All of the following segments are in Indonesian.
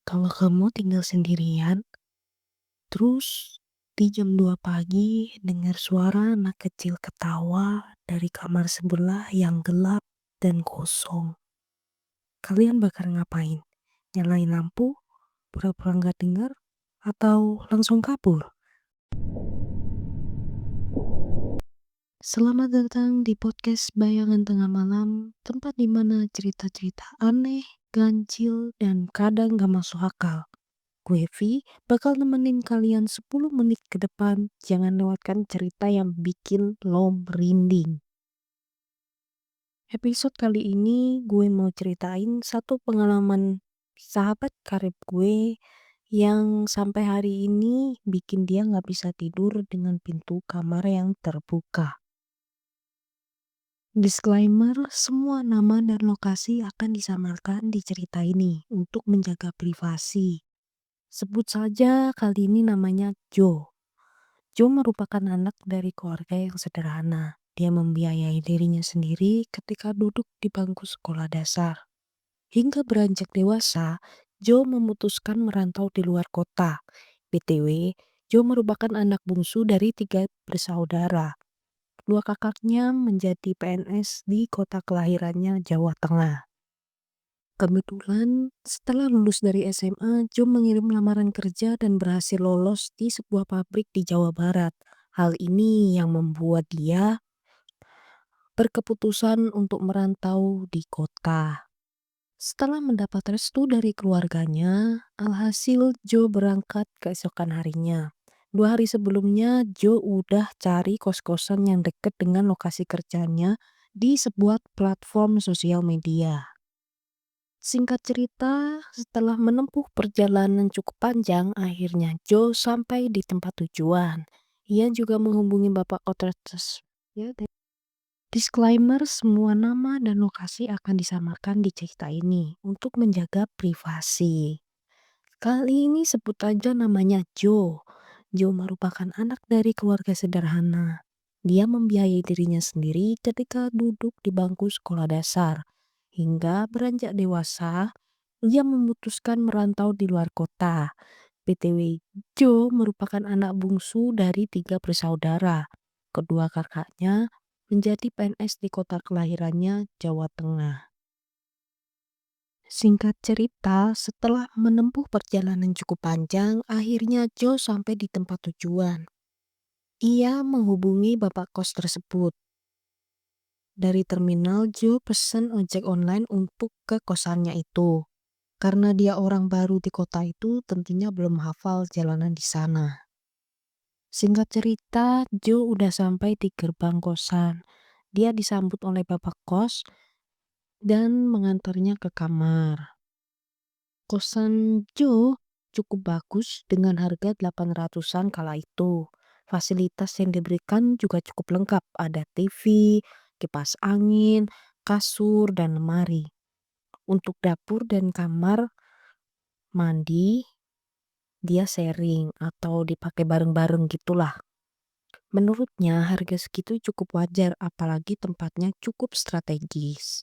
Kalau kamu tinggal sendirian, terus di jam 2 pagi dengar suara anak kecil ketawa dari kamar sebelah yang gelap dan kosong. Kalian bakal ngapain? Nyalain lampu, pura-pura nggak dengar, atau langsung kabur? Selamat datang di podcast Bayangan Tengah Malam, tempat di mana cerita-cerita aneh, ganjil, dan kadang gak masuk akal. Gue Vi bakal nemenin kalian 10 menit ke depan. Jangan lewatkan cerita yang bikin lo merinding. Episode kali ini gue mau ceritain satu pengalaman sahabat karib gue yang sampai hari ini bikin dia nggak bisa tidur dengan pintu kamar yang terbuka. Disclaimer, semua nama dan lokasi akan disamarkan di cerita ini untuk menjaga privasi. Sebut saja kali ini namanya Joe. Joe merupakan anak dari keluarga yang sederhana. Dia membiayai dirinya sendiri ketika duduk di bangku sekolah dasar. Hingga beranjak dewasa, Joe memutuskan merantau di luar kota. BTW, Joe merupakan anak bungsu dari 3 bersaudara. Dua kakaknya menjadi PNS di kota kelahirannya, Jawa Tengah. Kebetulan setelah lulus dari SMA, Joe mengirim lamaran kerja dan berhasil lolos di sebuah pabrik di Jawa Barat. Hal ini yang membuat dia berkeputusan untuk merantau di kota. Setelah mendapat restu dari keluarganya, alhasil Joe berangkat keesokan harinya. 2 hari sebelumnya, Joe udah cari kos-kosan yang dekat dengan lokasi kerjanya di sebuah platform sosial media. Singkat cerita, setelah menempuh perjalanan cukup panjang, akhirnya Joe sampai di tempat tujuan. Ia juga menghubungi bapak otoritas. Ya, disclaimer, semua nama dan lokasi akan disamarkan di cerita ini untuk menjaga privasi. Kali ini sebut aja namanya Joe. Joe merupakan anak dari keluarga sederhana. Dia membiayai dirinya sendiri ketika duduk di bangku sekolah dasar. Hingga beranjak dewasa, ia memutuskan merantau di luar kota. BTW, Joe merupakan anak bungsu dari 3 bersaudara. Kedua kakaknya menjadi PNS di kota kelahirannya, Jawa Tengah. Singkat cerita, setelah menempuh perjalanan cukup panjang, akhirnya Joe sampai di tempat tujuan. Ia menghubungi bapak kos tersebut. Dari terminal, Joe pesan ojek online untuk ke kosannya itu. Karena dia orang baru di kota itu, tentunya belum hafal jalanan di sana. Singkat cerita, Joe udah sampai di gerbang kosan. Dia disambut oleh bapak kos dan mengantarnya ke kamar. Kosan Joe cukup bagus dengan harga 800-an kala itu. Fasilitas yang diberikan juga cukup lengkap. Ada TV, kipas angin, kasur, dan lemari. Untuk dapur dan kamar mandi, dia sharing atau dipakai bareng-bareng gitulah. Menurutnya harga segitu cukup wajar, apalagi tempatnya cukup strategis.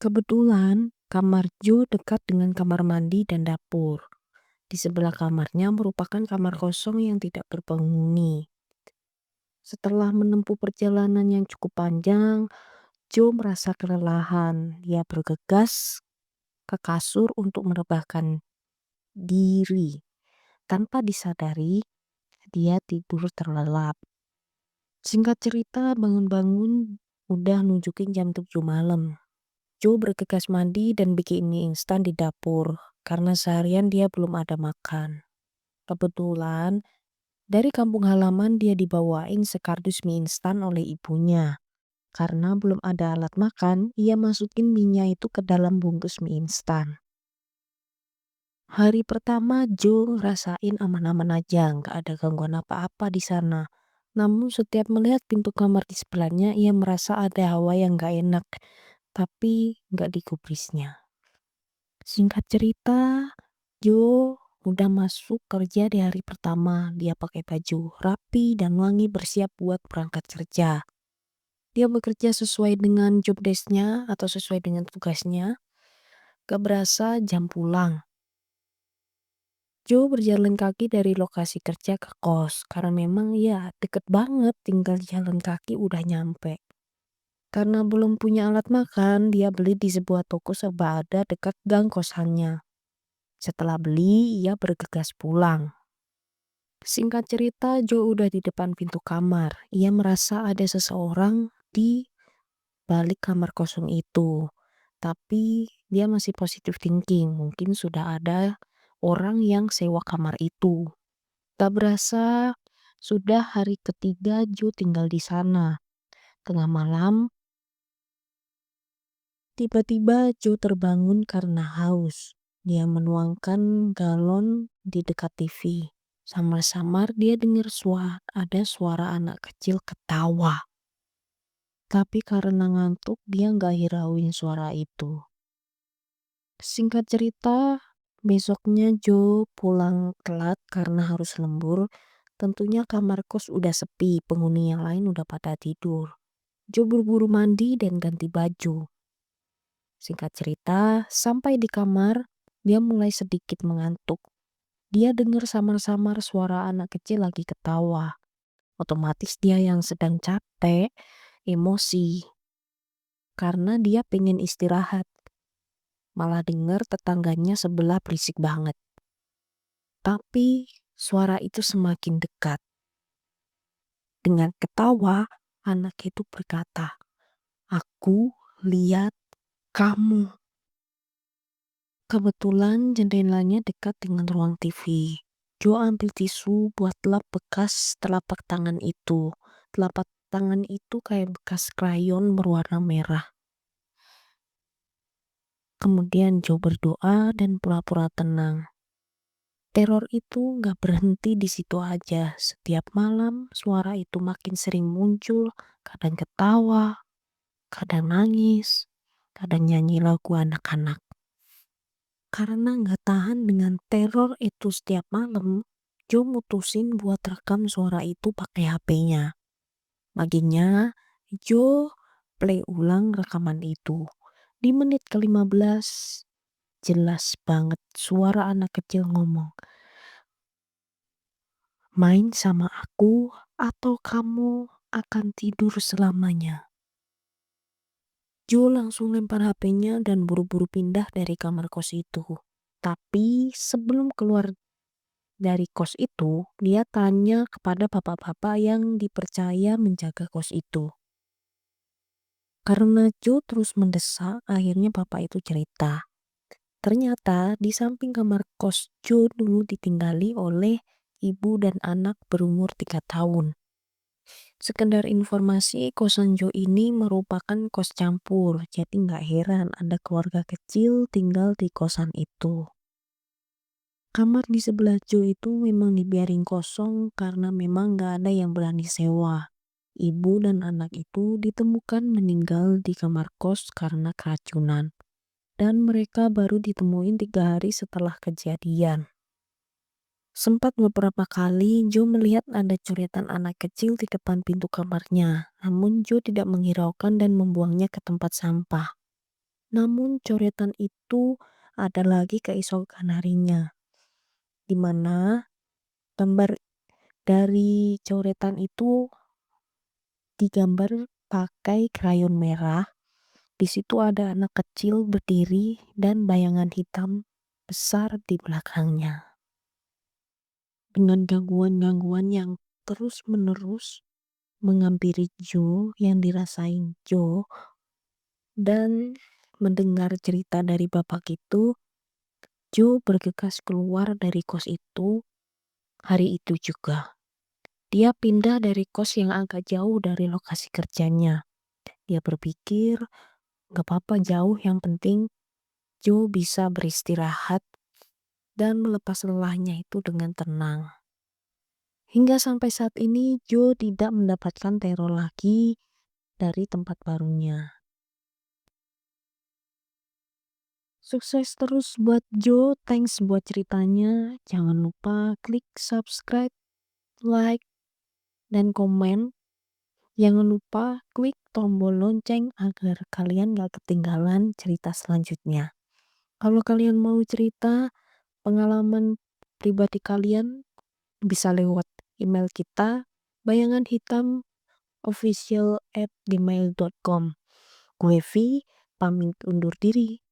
Kebetulan kamar Joe dekat dengan kamar mandi dan dapur. Di sebelah kamarnya merupakan kamar kosong yang tidak berpenghuni. Setelah menempuh perjalanan yang cukup panjang, Joe merasa kelelahan. Dia bergegas ke kasur untuk merebahkan diri. Tanpa disadari, dia tidur terlelap. Singkat cerita, bangun-bangun udah nunjukin jam 7 malam. Joe bergegas mandi dan bikin mie instan di dapur karena seharian dia belum ada makan. Kebetulan dari kampung halaman dia dibawain sekardus mie instan oleh ibunya. Karena belum ada alat makan, ia masukin mie-nya itu ke dalam bungkus mie instan. Hari pertama Joe ngerasain aman-aman aja, nggak ada gangguan apa-apa di sana. Namun setiap melihat pintu kamar di sebelahnya, ia merasa ada hawa yang nggak enak, tapi nggak digubrisnya. Singkat cerita, Joe udah masuk kerja di hari pertama. Dia pakai baju rapi dan wangi bersiap buat berangkat kerja. Dia bekerja sesuai dengan job desk-nya atau sesuai dengan tugasnya. Gak berasa jam pulang. Joe berjalan kaki dari lokasi kerja ke kos karena memang ya deket banget, tinggal jalan kaki udah nyampe. Karena belum punya alat makan, dia beli di sebuah toko sebada dekat gang kosannya. Setelah beli, ia bergegas pulang. Singkat cerita, Joe udah di depan pintu kamar. Ia merasa ada seseorang di balik kamar kosong itu. Tapi dia masih positive thinking, mungkin sudah ada orang yang sewa kamar itu. Tak berasa, sudah hari ketiga Joe tinggal di sana. Tengah malam, tiba-tiba Joe terbangun karena haus. Dia menuangkan galon di dekat TV. Samar-samar dia dengar ada suara anak kecil ketawa. Tapi karena ngantuk dia nggak hirauin suara itu. Singkat cerita, besoknya Joe pulang telat karena harus lembur. Tentunya kamar kos udah sepi, penghuni yang lain udah pada tidur. Joe buru-buru mandi dan ganti baju. Singkat cerita, sampai di kamar, dia mulai sedikit mengantuk. Dia dengar samar-samar suara anak kecil lagi ketawa. Otomatis dia yang sedang capek, emosi. Karena dia pengen istirahat. Malah dengar tetangganya sebelah berisik banget. Tapi suara itu semakin dekat. Dengan ketawa, anak itu berkata, "Aku lihat kamu." Kebetulan jendelanya dekat dengan ruang TV. Joe ambil tisu buat lap bekas telapak tangan itu. Telapak tangan itu kayak bekas krayon berwarna merah. Kemudian Joe berdoa dan pura-pura tenang. Teror itu gak berhenti di situ aja. Setiap malam suara itu makin sering muncul, kadang ketawa, kadang nangis, kadang nyanyi lagu anak-anak. Karena gak tahan dengan teror itu setiap malam, Joe mutusin buat rekam suara itu pakai HP-nya. Paginya, Joe play ulang rekaman itu. Di menit ke-15, jelas banget suara anak kecil ngomong, "Main sama aku atau kamu akan tidur selamanya." Joe langsung lempar HP-nya dan buru-buru pindah dari kamar kos itu. Tapi sebelum keluar dari kos itu, dia tanya kepada bapak-bapak yang dipercaya menjaga kos itu. Karena Joe terus mendesak, akhirnya bapak itu cerita. Ternyata di samping kamar kos Joe dulu ditinggali oleh ibu dan anak berumur 3 tahun. Sekedar informasi, kosan Joe ini merupakan kos campur, jadi nggak heran ada keluarga kecil tinggal di kosan itu. Kamar di sebelah Joe itu memang dibiarin kosong karena memang nggak ada yang berani sewa. Ibu dan anak itu ditemukan meninggal di kamar kos karena keracunan. Dan mereka baru ditemuin 3 hari setelah kejadian. Sempat beberapa kali Joe melihat ada coretan anak kecil di depan pintu kamarnya. Namun Joe tidak menghiraukan dan membuangnya ke tempat sampah. Namun coretan itu ada lagi keesokan harinya. Di mana gambar dari coretan itu digambar pakai krayon merah. Di situ ada anak kecil berdiri dan bayangan hitam besar di belakangnya. Dengan gangguan-gangguan yang terus-menerus menghampiri Joe yang dirasain Joe dan mendengar cerita dari bapak itu, Joe bergegas keluar dari kos itu hari itu juga. Dia pindah dari kos yang agak jauh dari lokasi kerjanya. Dia berpikir, gak apa-apa jauh, yang penting Joe bisa beristirahat dan melepas lelahnya itu dengan tenang. Hingga sampai saat ini Joe tidak mendapatkan teror lagi dari tempat barunya. Sukses terus buat Joe, thanks buat ceritanya. Jangan lupa klik subscribe, like, dan komen. Jangan lupa klik tombol lonceng agar kalian gak ketinggalan cerita selanjutnya. Kalau kalian mau cerita pengalaman pribadi kalian bisa lewat email kita bayanganhitamofficial@gmail.com. Gue Vi, pamit undur diri.